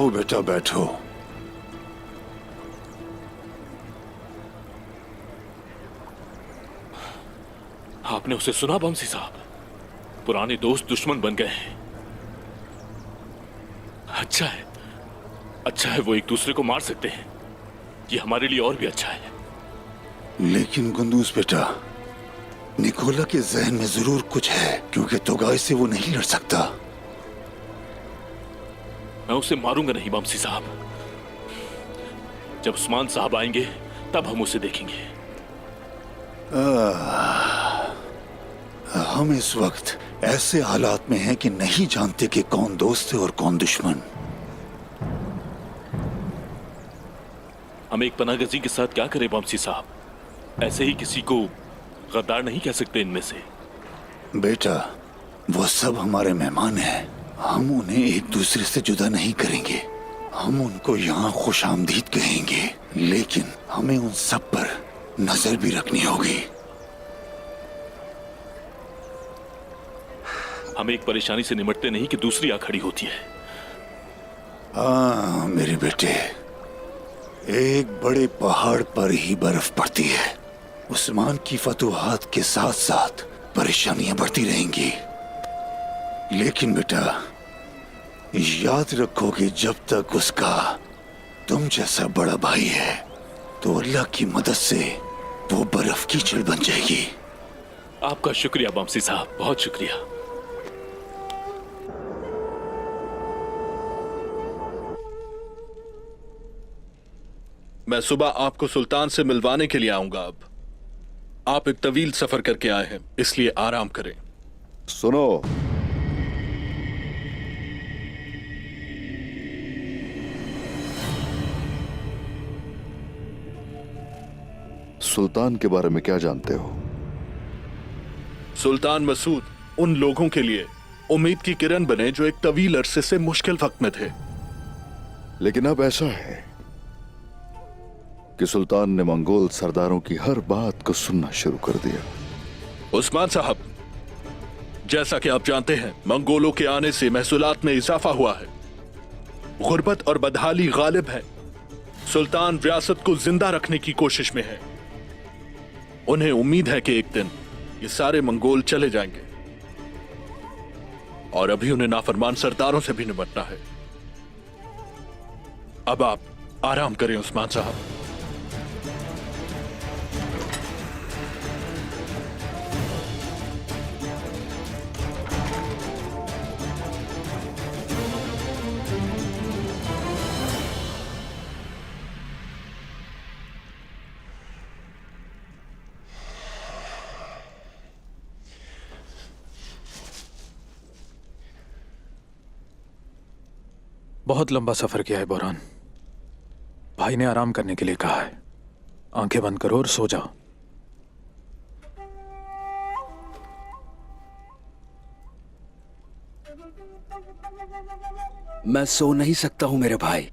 आओ बेटा बैठो। आपने उसे सुना बमसी साहब? पुराने दोस्त दुश्मन बन गए हैं। अच्छा है वो एक दूसरे को मार सकते हैं। ये हमारे लिए और भी अच्छा है। लेकिन गुंदूस बेटा, निकोला के जहन में जरूर कुछ है, क्योंकि तोगाई से वो नहीं लड़ सकता। मैं उसे मारूंगा नहीं बमसी साहब। जब उस्मान साहब आएंगे तब हम उसे देखेंगे। हम इस वक्त ऐसे हालात में हैं कि नहीं जानते कि कौन दोस्त है और कौन दुश्मन। हम एक पनागजी के साथ क्या करें बमसी साहब? ऐसे ही किसी को गद्दार नहीं कह सकते इनमें से। बेटा, वो सब हमारे मेहमान हैं। हम उन्हें एक दूसरे से जुदा नहीं करेंगे। हम उनको यहाँ खुश आमदीद कहेंगे, लेकिन हमें उन सब पर नजर भी रखनी होगी। हम एक परेशानी से निमटते नहीं कि दूसरी आ खड़ी होती है। हाँ मेरे बेटे, एक बड़े पहाड़ पर ही बर्फ पड़ती है। उस्मान की फतूहात के साथ साथ परेशानियां बढ़ती रहेंगी, लेकिन बेटा याद रखो कि जब तक उसका तुम जैसा बड़ा भाई है तो अल्लाह की मदद से वो बर्फ की चिड़ बन जाएगी। आपका शुक्रिया बमसी साहब, बहुत शुक्रिया। मैं सुबह आपको सुल्तान से मिलवाने के लिए आऊंगा। अब आप एक तवील सफर करके आए हैं, इसलिए आराम करें। सुनो, सुल्तान के बारे में क्या जानते हो? सुल्तान मसूद उन लोगों के लिए उम्मीद की किरण बने जो एक तवील अरसे से मुश्किल वक्त में थे। लेकिन अब ऐसा है कि सुल्तान ने मंगोल सरदारों की हर बात को सुनना शुरू कर दिया। उस्मान साहब, जैसा कि आप जानते हैं, मंगोलों के आने से महसूलात में इजाफा हुआ है। गुर्बत और बदहाली गालिब है। सुल्तान रियासत को जिंदा रखने की कोशिश में है। उन्हें उम्मीद है कि एक दिन ये सारे मंगोल चले जाएंगे और अभी उन्हें नाफरमान सरदारों से भी निपटना है। अब आप आराम करें उस्मान साहब। बहुत लंबा सफर किया है बोरान। भाई ने आराम करने के लिए कहा है। आंखें बंद करो और सो जाओ। मैं सो नहीं सकता हूं मेरे भाई।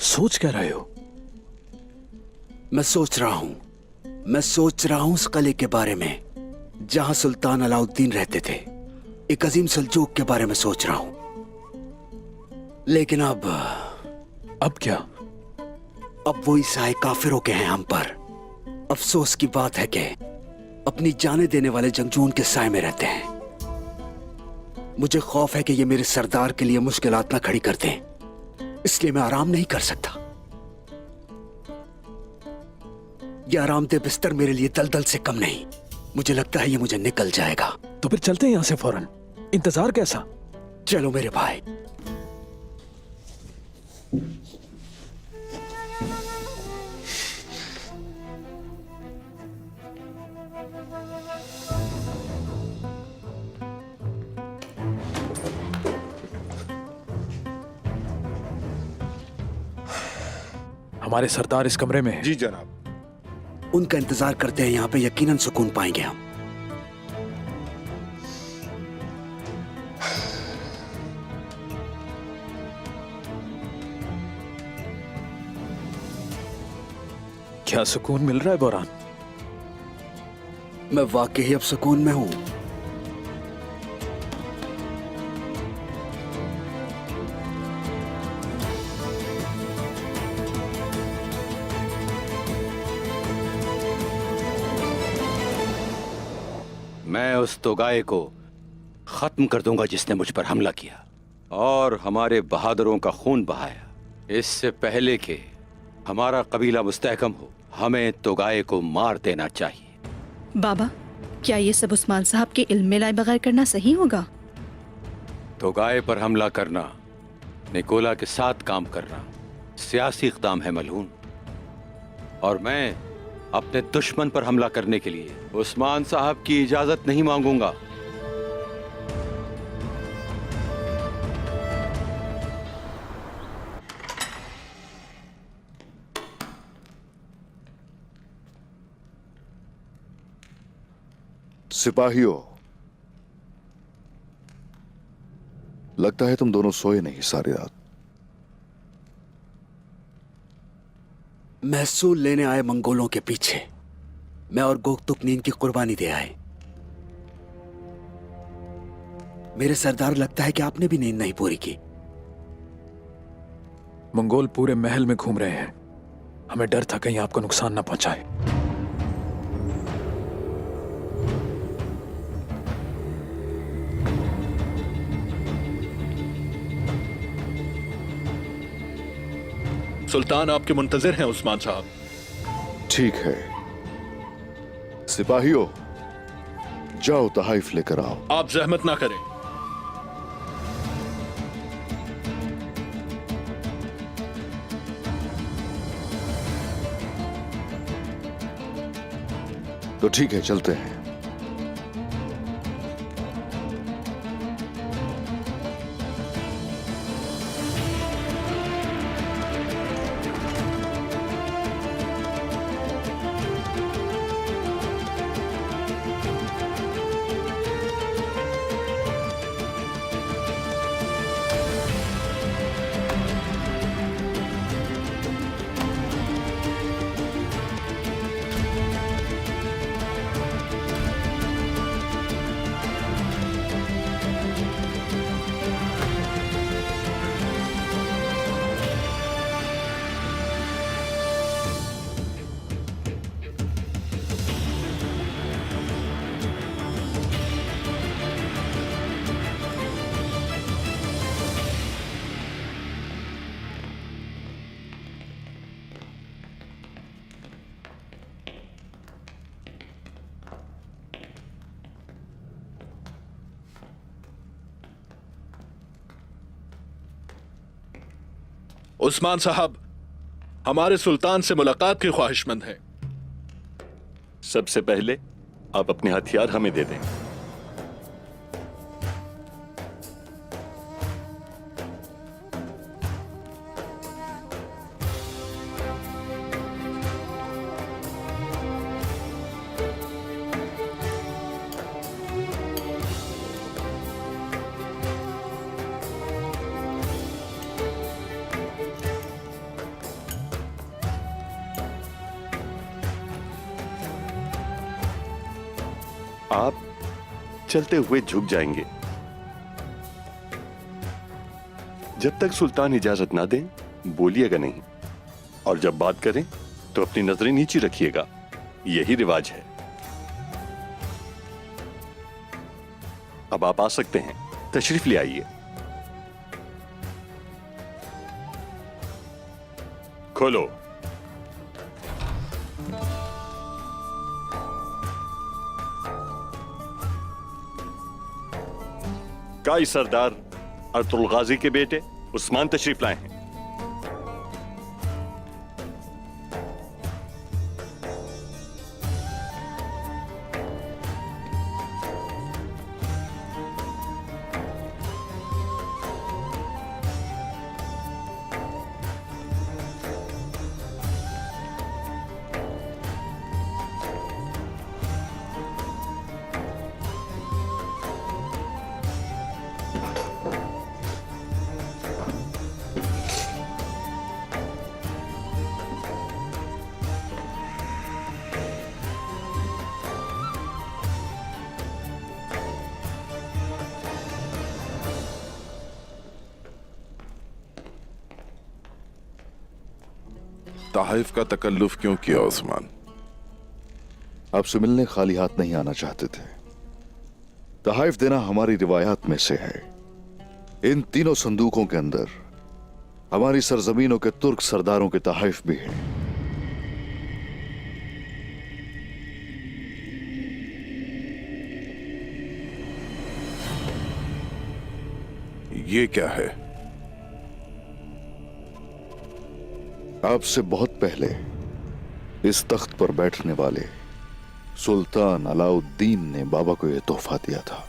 सोच क्या रहे हो? मैं सोच रहा हूं उस किले के बारे में जहां सुल्तान अलाउद्दीन रहते थे। एक अजीम सल्जूक के बारे में सोच रहा हूं। लेकिन अब क्या? अब वो ईसाई काफिरों के हैं हम पर। अफसोस की बात है कि अपनी जाने देने वाले जंगजू उनके साए में रहते हैं। मुझे खौफ है कि ये मेरे सरदार के लिए मुश्किलात ना खड़ी कर दें, इसलिए मैं आराम नहीं कर सकता। ये आरामदेह बिस्तर मेरे लिए दलदल से कम नहीं। मुझे लगता है ये मुझे निकल जाएगा। तो फिर चलते हैं यहां से फौरन। इंतजार कैसा? चलो मेरे भाई। हमारे सरदार इस कमरे में हैं। जी जनाब। उनका इंतजार करते हैं। यहां पे यकीनन सुकून पाएंगे हम। क्या सुकून मिल रहा है बोरान? मैं वाकई अब सुकून में हूं। मैं उस तोगाए को खत्म कर दूंगा जिसने मुझ पर हमला किया और हमारे बहादुरों का खून बहाया। इससे पहले कि हमारा कबीला मुस्तहकम हो, हमें तोगाए को मार देना चाहिए। बाबा, क्या ये सब उस्मान साहब के इल्म में लाए बगैर करना सही होगा? तोगाए पर हमला करना, निकोला के साथ काम करना सियासी इक़दाम है मलहून, और मैं अपने दुश्मन पर हमला करने के लिए उस्मान साहब की इजाजत नहीं मांगूंगा। सिपाहियों, लगता है तुम दोनों सोए नहीं सारी रात। महसूल लेने आए मंगोलों के पीछे मैं और गोकतुक नींद की कुर्बानी दे आए। मेरे सरदार, लगता है कि आपने भी नींद नहीं पूरी की। मंगोल पूरे महल में घूम रहे हैं, हमें डर था कहीं आपको नुकसान ना पहुंचाए। सुल्तान आपके मुंतजिर हैं उस्मान साहब। ठीक है सिपाहियों, जाओ तहाइफ लेकर आओ। आप जहमत ना करें। तो ठीक है, चलते हैं। उस्मान साहब हमारे सुल्तान से मुलाकात के ख्वाहिशमंद हैं। सबसे पहले आप अपने हथियार हमें दे दें। आप चलते हुए झुक जाएंगे। जब तक सुल्तान इजाजत ना दें बोलिएगा नहीं, और जब बात करें तो अपनी नजरें नीचे रखिएगा। यही रिवाज है। अब आप आ सकते हैं, तशरीफ ले आइए। खोलो। काई सरदार अर्तुल गाजी के बेटे उस्मान तशरीफ लाए हैं। ताइफ का तकल्लुफ क्यों किया उस्मान? आपसे मिलने खाली हाथ नहीं आना चाहते थे। तहाइफ देना हमारी रिवायात में से है। इन तीनों संदूकों के अंदर हमारी सरजमीनों के तुर्क सरदारों के तहाइफ भी है। ये क्या है? आपसे बहुत पहले इस तख्त पर बैठने वाले सुल्तान अलाउद्दीन ने बाबा को यह तोहफा दिया था।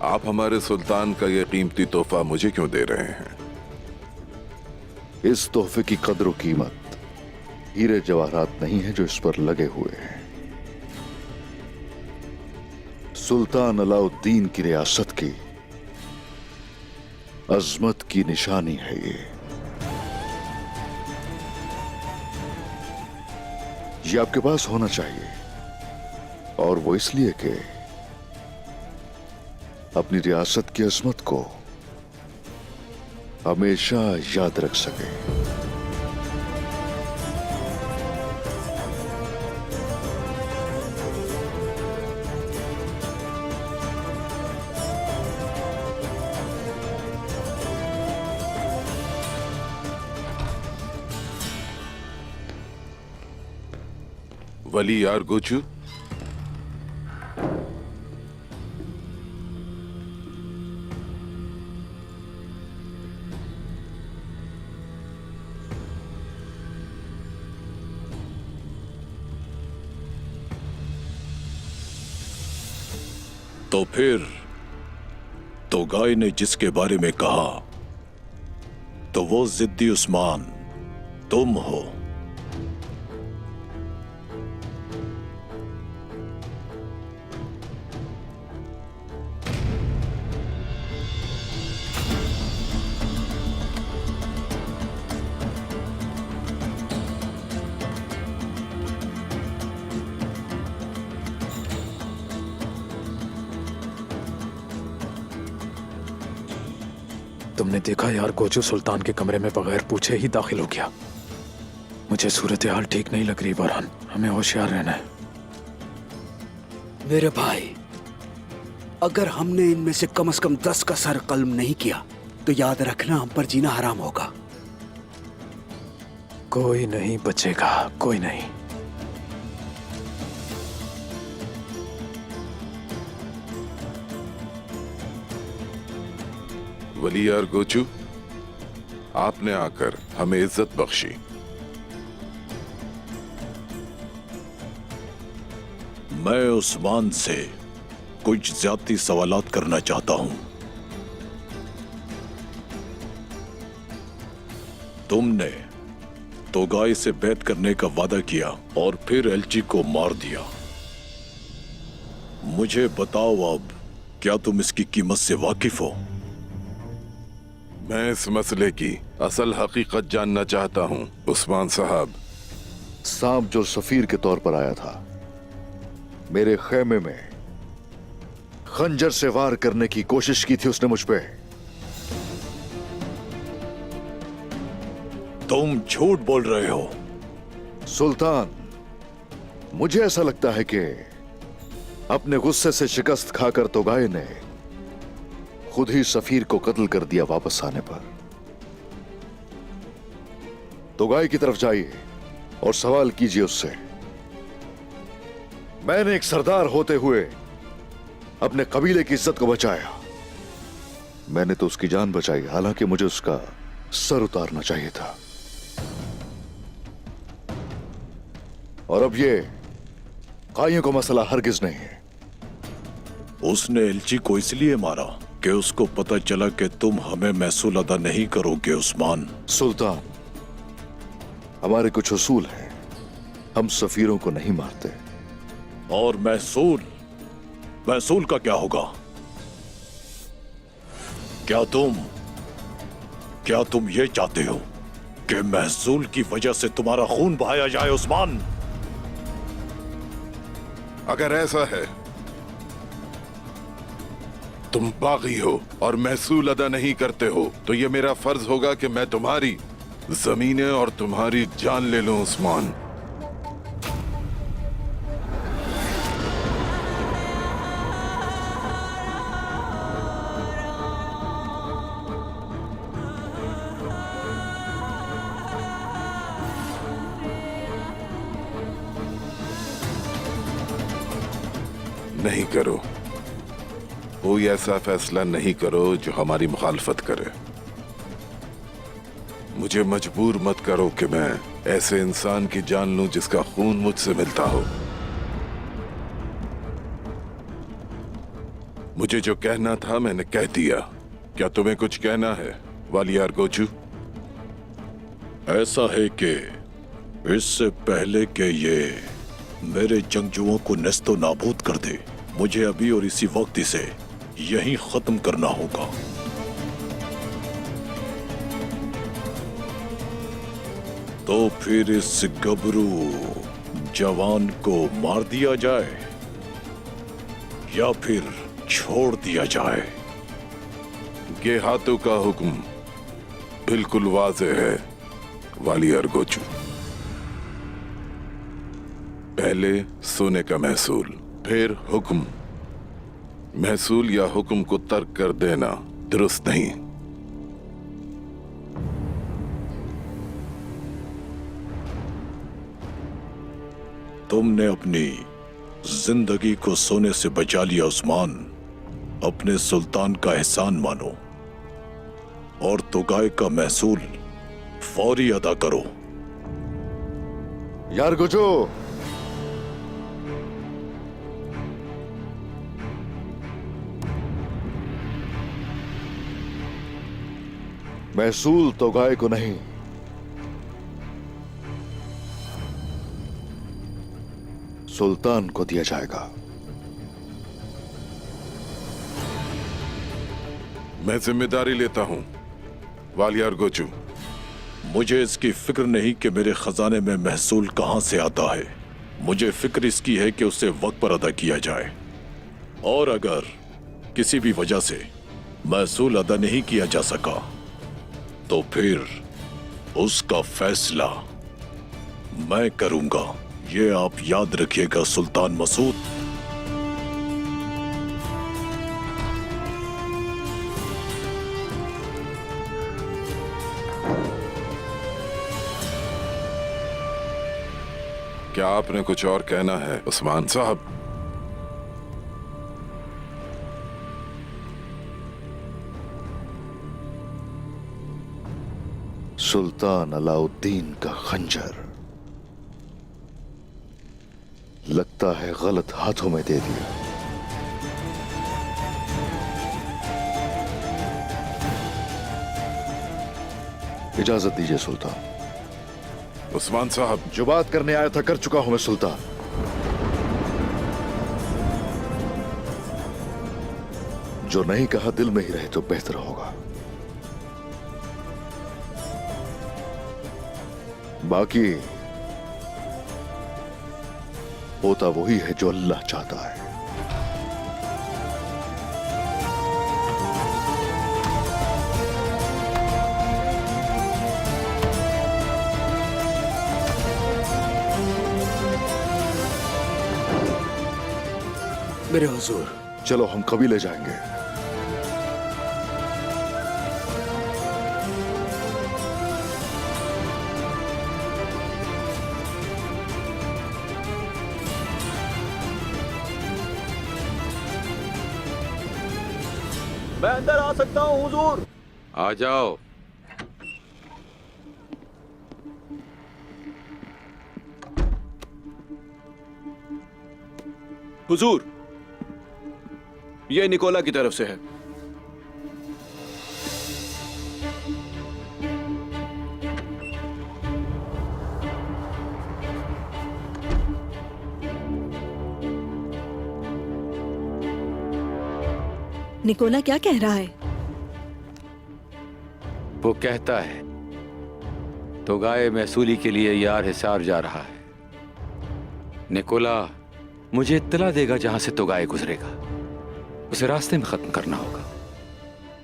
आप हमारे सुल्तान का ये कीमती तोहफा मुझे क्यों दे रहे हैं? इस तोहफे की कद्र कीमत हीरे जवाहरात नहीं है जो इस पर लगे हुए हैं। सुल्तान अलाउद्दीन की रियासत की अजमत की निशानी है ये आपके पास होना चाहिए, और वो इसलिए कि अपनी रियासत की अजमत को हमेशा याद रख सके। वली यार गोचू, तो फिर तोगाई ने जिसके बारे में कहा तो वो जिद्दी उस्मान तुम हो। तुमने देखा यार, गोचू सुल्तान के कमरे में बगैर पूछे ही दाखिल हो गया। मुझे सूरत हाल ठीक नहीं लग रही बरहान, हमें होशियार रहना है। मेरे भाई, अगर हमने इनमें से कम 10 का सर कलम नहीं किया तो याद रखना हम पर जीना हराम होगा। कोई नहीं बचेगा, कोई नहीं। वली यार गोचू, आपने आकर हमें इज्जत बख्शी। मैं उस्मान से कुछ ज्यादती सवालात करना चाहता हूं। तुमने तोगाई से बैत करने का वादा किया और फिर एलची को मार दिया। मुझे बताओ अब, क्या तुम इसकी कीमत से वाकिफ हो? मैं इस मसले की असल हकीकत जानना चाहता हूं उस्मान साहब। सांप जो सफीर के तौर पर आया था, मेरे खेमे में खंजर से वार करने की कोशिश की थी उसने मुझ पे। तुम झूठ बोल रहे हो सुल्तान। मुझे ऐसा लगता है कि अपने गुस्से से शिकस्त खाकर तोगाई ने खुद ही सफीर को कत्ल कर दिया वापस आने पर। तोगाई की तरफ जाइए और सवाल कीजिए उससे। मैंने एक सरदार होते हुए अपने कबीले की इज्जत को बचाया। मैंने तो उसकी जान बचाई, हालांकि मुझे उसका सर उतारना चाहिए था। और अब ये काइयों का मसला हरगिज नहीं है। उसने एलची को इसलिए मारा कि उसको पता चला कि तुम हमें महसूल अदा नहीं करोगे उस्मान। सुल्तान, हमारे कुछ उसूल हैं, हम सफीरों को नहीं मारते। और महसूल का क्या होगा? क्या तुम ये चाहते हो कि महसूल की वजह से तुम्हारा खून बहाया जाए उस्मान? अगर ऐसा है तुम बागी हो और महसूल अदा नहीं करते हो तो ये मेरा फर्ज होगा कि मैं तुम्हारी जमीनें और तुम्हारी जान ले लूं उस्मान। नहीं करो, कोई ऐसा फैसला नहीं करो जो हमारी मुखालफत करे। मुझे मजबूर मत करो कि मैं ऐसे इंसान की जान लूं जिसका खून मुझसे मिलता हो। मुझे जो कहना था मैंने कह दिया। क्या तुम्हें कुछ कहना है वालियार गोचू? ऐसा है कि इससे पहले कि ये मेरे जंगजुओं को नस्तो नाबूद कर दे, मुझे अभी और इसी वक्त इसे यहीं खत्म करना होगा। तो फिर इस गबरू जवान को मार दिया जाए या फिर छोड़ दिया जाए? गेहातों का हुक्म बिल्कुल वाज़ेह है वालियार गोचू। पहले सोने का महसूल, फिर हुक्म। महसूल या हुक्म को तर्क कर देना दुरुस्त नहीं। तुमने अपनी जिंदगी को सोने से बचा लिया उस्मान। अपने सुल्तान का एहसान मानो और तुगाए का महसूल फौरी अदा करो। यार गुजो, महसूल तो गाय को नहीं, सुल्तान को दिया जाएगा। मैं जिम्मेदारी लेता हूं वालियार गोचू। मुझे इसकी फिक्र नहीं कि मेरे खजाने में महसूल कहां से आता है। मुझे फिक्र इसकी है कि उसे वक्त पर अदा किया जाए, और अगर किसी भी वजह से महसूल अदा नहीं किया जा सका तो फिर उसका फैसला मैं करूंगा। ये आप याद रखिएगा सुल्तान मसूद। क्या आपने कुछ और कहना है उस्मान साहब? सुल्तान अलाउद्दीन का खंजर लगता है गलत हाथों में दे दिया। इजाजत दीजिए सुल्तान। उस्मान साहब, जो बात करने आया था कर चुका हूं मैं सुल्तान। जो नहीं कहा दिल में ही रहे तो बेहतर होगा। बाकी होता वही है जो अल्लाह चाहता है। मेरे हुजूर, चलो हम कबीले जाएंगे। मैं अंदर आ सकता हूँ हुजूर? आ जाओ। हुजूर, ये निकोला की तरफ से है। निकोला क्या कह रहा है? वो कहता है तो गाय महसूली के लिए यार हिसार जा रहा है। निकोला मुझे इत्तला देगा जहां से तो गाय गुजरेगा। उसे रास्ते में खत्म करना होगा।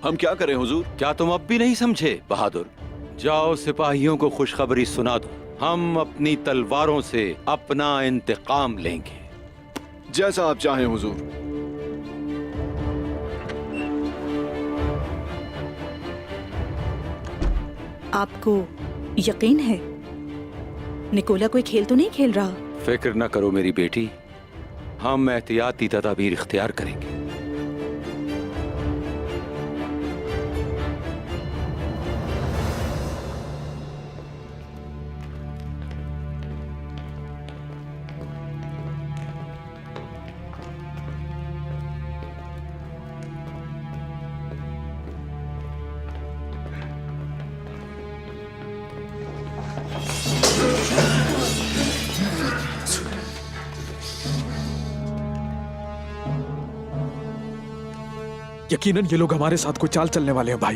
हम क्या करें हुजूर? क्या तुम अब भी नहीं समझे बहादुर? जाओ सिपाहियों को खुशखबरी सुना दो, हम अपनी तलवारों से अपना इंतकाम लेंगे। जैसा आप चाहें हुजूर। आपको यकीन है निकोला कोई खेल तो नहीं खेल रहा? फिक्र न करो मेरी बेटी, हम एहतियाती तदाबीर इख्तियार करेंगे। यकीनन ये लोग हमारे साथ कोई चाल चलने वाले हैं भाई।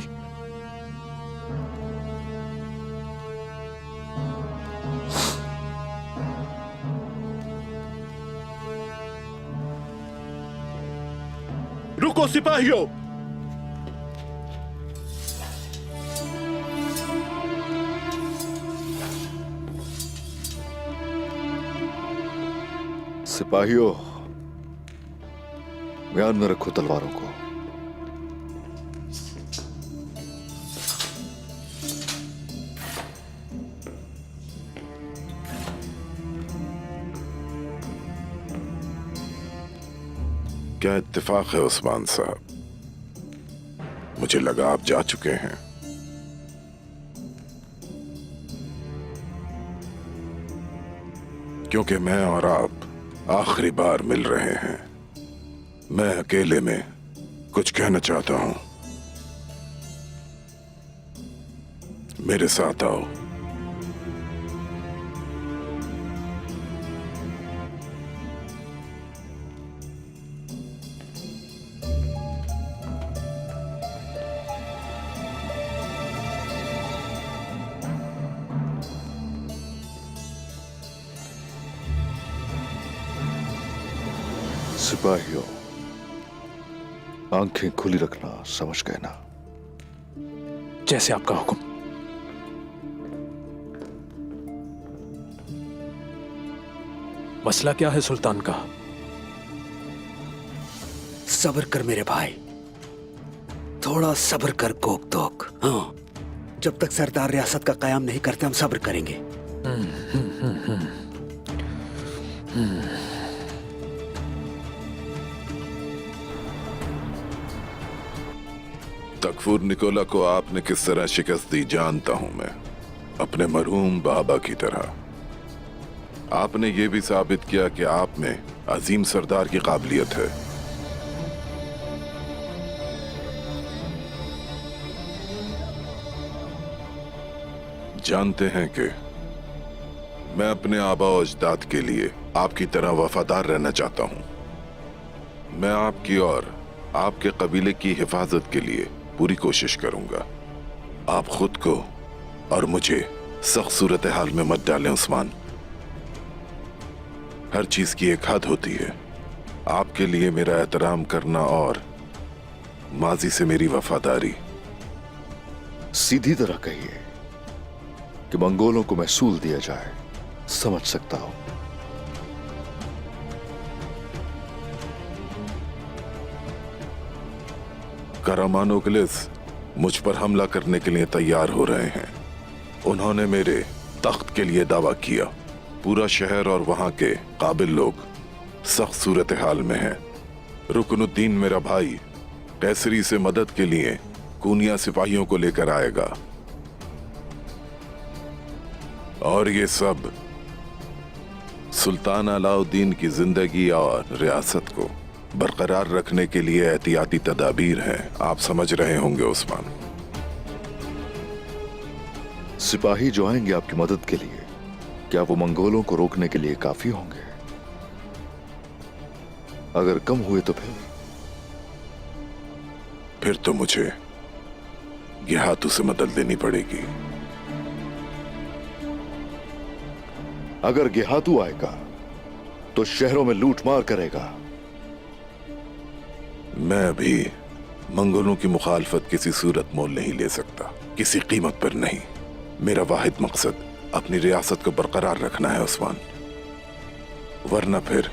रुको सिपाहियों! सिपाहियों, म्यान में रखो तलवारों को। क्या इत्तेफाक है उस्मान साहब, मुझे लगा आप जा चुके हैं। क्योंकि मैं और आप आखिरी बार मिल रहे हैं। मैं अकेले में कुछ कहना चाहता हूं, मेरे साथ आओ। सिपाहियों, आंखें खुली रखना, समझ गए ना? जैसे आपका हुक्म। मसला क्या है सुल्तान का? सब्र कर मेरे भाई, थोड़ा सब्र कर कोक तोक। हाँ, जब तक सरदार रियासत का कयाम नहीं करते हम सब्र करेंगे। तकफूर निकोला को आपने किस तरह शिकस्त दी जानता हूं मैं, अपने मरहूम बाबा की तरह। आपने ये भी साबित किया कि आप में अजीम सरदार की काबिलियत है। जानते हैं कि मैं अपने आबा और अजदाद के लिए आपकी तरह वफादार रहना चाहता हूं। मैं आपकी और आपके कबीले की हिफाजत के लिए पूरी कोशिश करूंगा। आप खुद को और मुझे सख्त सूरत हाल में मत डालें उस्मान। हर चीज की एक हद होती है। आपके लिए मेरा एहतराम करना और माजी से मेरी वफादारी। सीधी तरह कहिए कि मंगोलों को महसूल दिया जाए, समझ सकता हूं। करामानोगलिस मुझ पर हमला करने के लिए तैयार हो रहे हैं। उन्होंने मेरे तख्त के लिए दावा किया। पूरा शहर और वहां के काबिल लोग सख्त सूरत हाल में हैं। रुकनुद्दीन मेरा भाई कैसरी से मदद के लिए कूनिया सिपाहियों को लेकर आएगा और ये सब सुल्तान अलाउद्दीन की जिंदगी और रियासत को बरकरार रखने के लिए एहतियाती तदाबीर हैं। आप समझ रहे होंगे उस्मान। सिपाही जो आएंगे आपकी मदद के लिए, क्या वो मंगोलों को रोकने के लिए काफी होंगे? अगर कम हुए तो फिर तो मुझे गेहातू से मदद लेनी पड़ेगी। अगर गेहातू आएगा तो शहरों में लूटमार करेगा। मैं अभी मंगोलों की मुखालफत किसी सूरत मोल नहीं ले सकता, किसी कीमत पर नहीं। मेरा वाहिद मकसद अपनी रियासत को बरकरार रखना है उस्मान, वरना फिर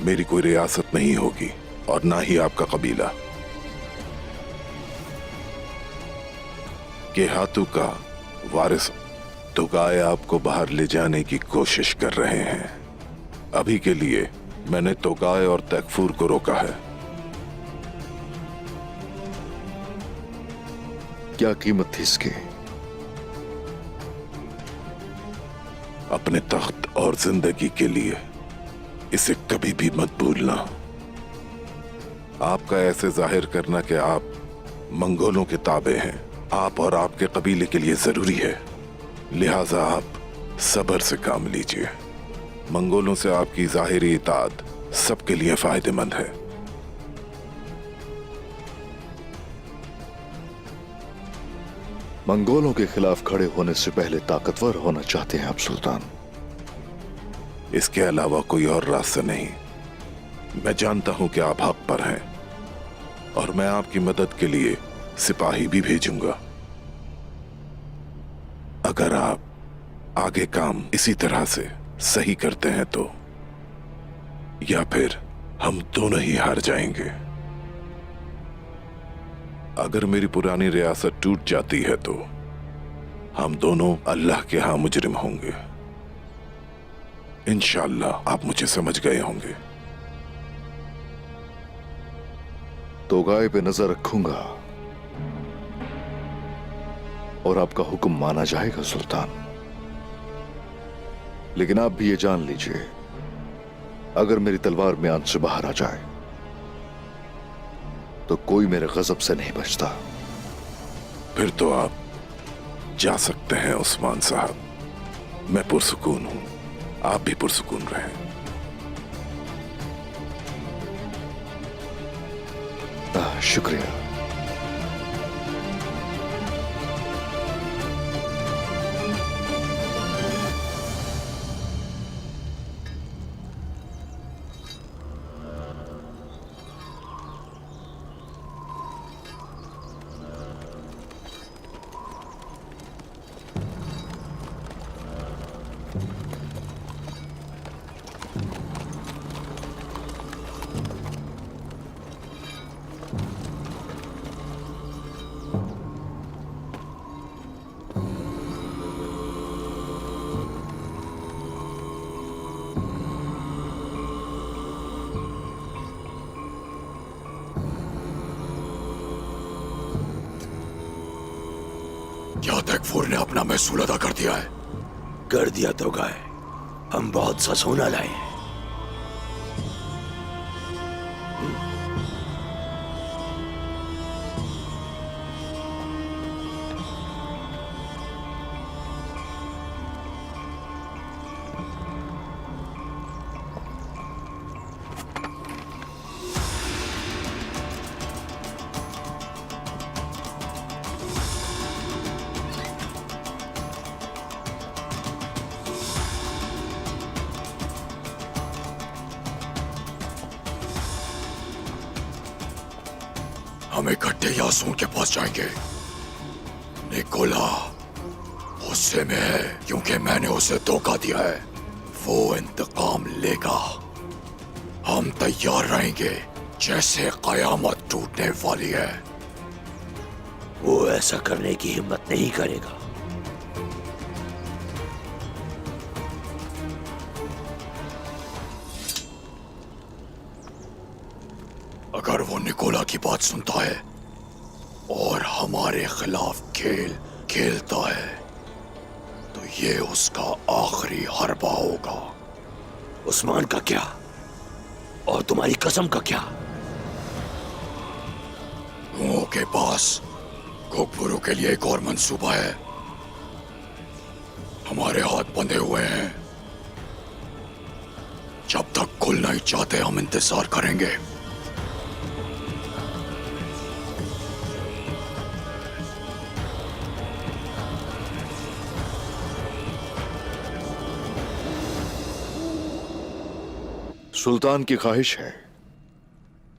मेरी कोई रियासत नहीं होगी और ना ही आपका कबीला। केहातू का वारिस तोगाए आपको बाहर ले जाने की कोशिश कर रहे हैं। अभी के लिए मैंने तोगाए और तैकफूर को रोका है। क्या कीमत थी इसकी? अपने तख्त और जिंदगी के लिए इसे कभी भी मत भूलना। आपका ऐसे जाहिर करना कि आप मंगोलों के ताबे हैं, आप और आपके कबीले के लिए जरूरी है। लिहाजा आप सब्र से काम लीजिए। मंगोलों से आपकी जाहिरी इताअत सबके लिए फायदेमंद है। मंगोलों के खिलाफ खड़े होने से पहले ताकतवर होना चाहते हैं आप सुल्तान? इसके अलावा कोई और रास्ता नहीं। मैं जानता हूं कि आप हक पर हैं और मैं आपकी मदद के लिए सिपाही भी भेजूंगा। अगर आप आगे काम इसी तरह से सही करते हैं तो, या फिर हम दोनों ही हार जाएंगे। अगर मेरी पुरानी रियासत टूट जाती है तो हम दोनों अल्लाह के यहां मुजरिम होंगे। इंशाअल्लाह आप मुझे समझ गए होंगे। तोगाए पे नजर रखूंगा और आपका हुक्म माना जाएगा सुल्तान। लेकिन आप भी ये जान लीजिए, अगर मेरी तलवार म्यान से बाहर आ जाए तो कोई मेरे गजब से नहीं बचता। फिर तो आप जा सकते हैं उस्मान साहब। मैं पुरसुकून हूं, आप भी पुरसुकून रहें। शुक्रिया। क्या तैकफूर ने अपना महसूल अदा कर दिया है? कर दिया तो गाय, हम बहुत सा सोना लाए हैं। हम इकट्ठे यासून के पास जाएंगे। निकोला गुस्से में है क्योंकि मैंने उसे धोखा दिया है। वो इंतकाम लेगा। हम तैयार रहेंगे जैसे कयामत टूटने वाली है। वो ऐसा करने की हिम्मत नहीं करेगा। अगर वो निकोला की बात सुनता है और हमारे खिलाफ खेल खेलता है तो ये उसका आखिरी हरबा होगा। उस्मान का क्या और तुम्हारी कसम का क्या? लोगों के पास गोकपुरु के लिए एक और मंसूबा है। हमारे हाथ बंधे हुए हैं। जब तक खुल नहीं चाहते हम इंतजार करेंगे। सुल्तान की ख्वाहिश है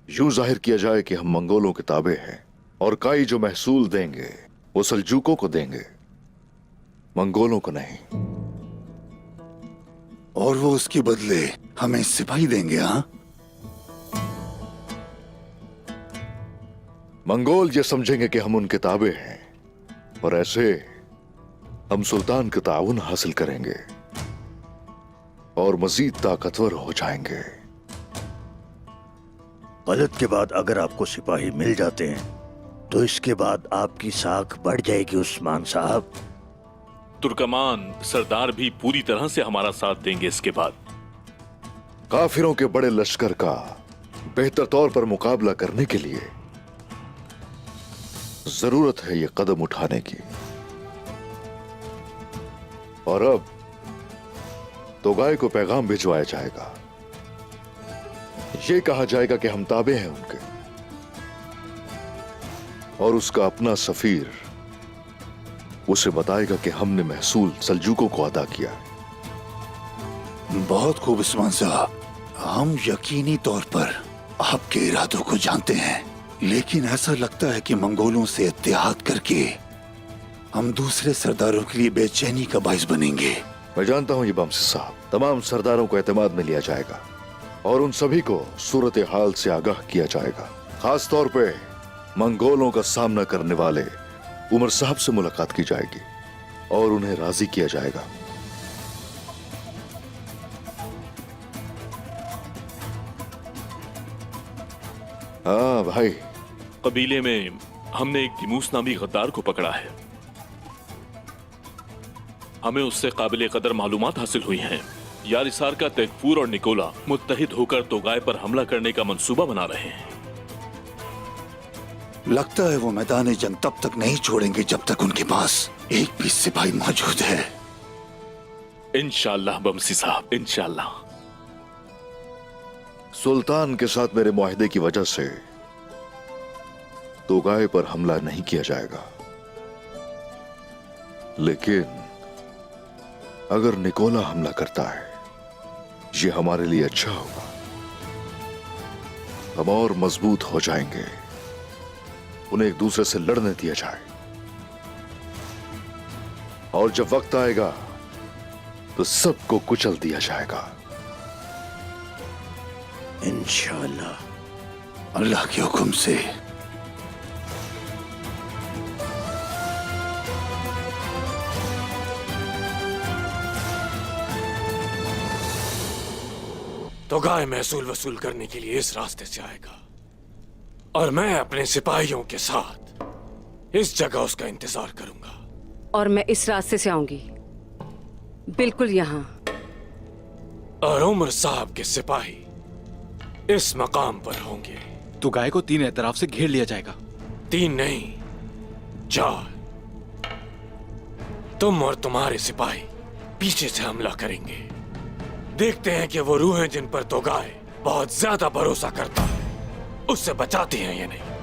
यूं जाहिर किया जाए कि हम मंगोलों के ताबे हैं और काई जो महसूल देंगे वो सल्जूकों को देंगे, मंगोलों को नहीं। और वो उसके बदले हमें सिपाही देंगे। हाँ, मंगोल ये समझेंगे कि हम उनके ताबे हैं और ऐसे हम सुल्तान का ताउन हासिल करेंगे और मजीद ताकतवर हो जाएंगे। गलत के बाद अगर आपको सिपाही मिल जाते हैं तो इसके बाद आपकी साख बढ़ जाएगी उस्मान साहब। तुर्कमान सरदार भी पूरी तरह से हमारा साथ देंगे। इसके बाद काफिरों के बड़े लश्कर का बेहतर तौर पर मुकाबला करने के लिए जरूरत है ये कदम उठाने की। और अब तोगाई को पैगाम भिजवाया जाएगा। ये कहा जाएगा कि हम ताबे हैं उनके, और उसका अपना सफीर उसे बताएगा कि हमने महसूल सल्जूकों को अदा किया है। बहुत खूब उस्मान साहब, हम यकीनी तौर पर आपके इरादों को जानते हैं, लेकिन ऐसा लगता है कि मंगोलों से इत्तेहाद करके हम दूसरे सरदारों के लिए बेचैनी का बाइस बनेंगे। मैं जानता हूं ये बमसी साहब, तमाम सरदारों को एतमाद में लिया जाएगा और उन सभी को सूरत हाल से आगाह किया जाएगा। खास तौर पे मंगोलों का सामना करने वाले उमर साहब से मुलाकात की जाएगी और उन्हें राजी किया जाएगा। हाँ भाई, कबीले में हमने एक तिमूस नामी गद्दार को पकड़ा है। हमें उससे काबिले कदर मालूमात हासिल हुई हैं। यारिसार का तैफूर और निकोला मुत्तहिद होकर तोगाय पर हमला करने का मंसूबा बना रहे हैं। लगता है वो मैदान जंग तब तक नहीं छोड़ेंगे जब तक उनके पास एक भी सिपाही मौजूद है। इंशाअल्लाह बमसी साहब, इंशाअल्लाह। सुल्तान के साथ मेरे मुआहदे की वजह से तोगाय पर हमला नहीं किया जाएगा, लेकिन अगर निकोला हमला करता है ये हमारे लिए अच्छा होगा। हम और मजबूत हो जाएंगे। उन्हें एक दूसरे से लड़ने दिया जाए और जब वक्त आएगा तो सबको कुचल दिया जाएगा इंशाअल्लाह। अल्लाह के हुक्म से। तोगाय महसूल वसूल करने के लिए इस रास्ते से आएगा और मैं अपने सिपाहियों के साथ इस जगह उसका इंतजार करूंगा। और मैं इस रास्ते से आऊंगी, बिल्कुल यहाँ। और उमर साहब के सिपाही इस मकाम पर होंगे। तोगाय को 3 एतराफ से घेर लिया जाएगा। 3 नहीं, 4। तुम और तुम्हारे सिपाही पीछे से हमला करेंगे। देखते हैं कि वो रूहें जिन पर तोगाय बहुत ज्यादा भरोसा करता है उससे बचाती हैं या नहीं।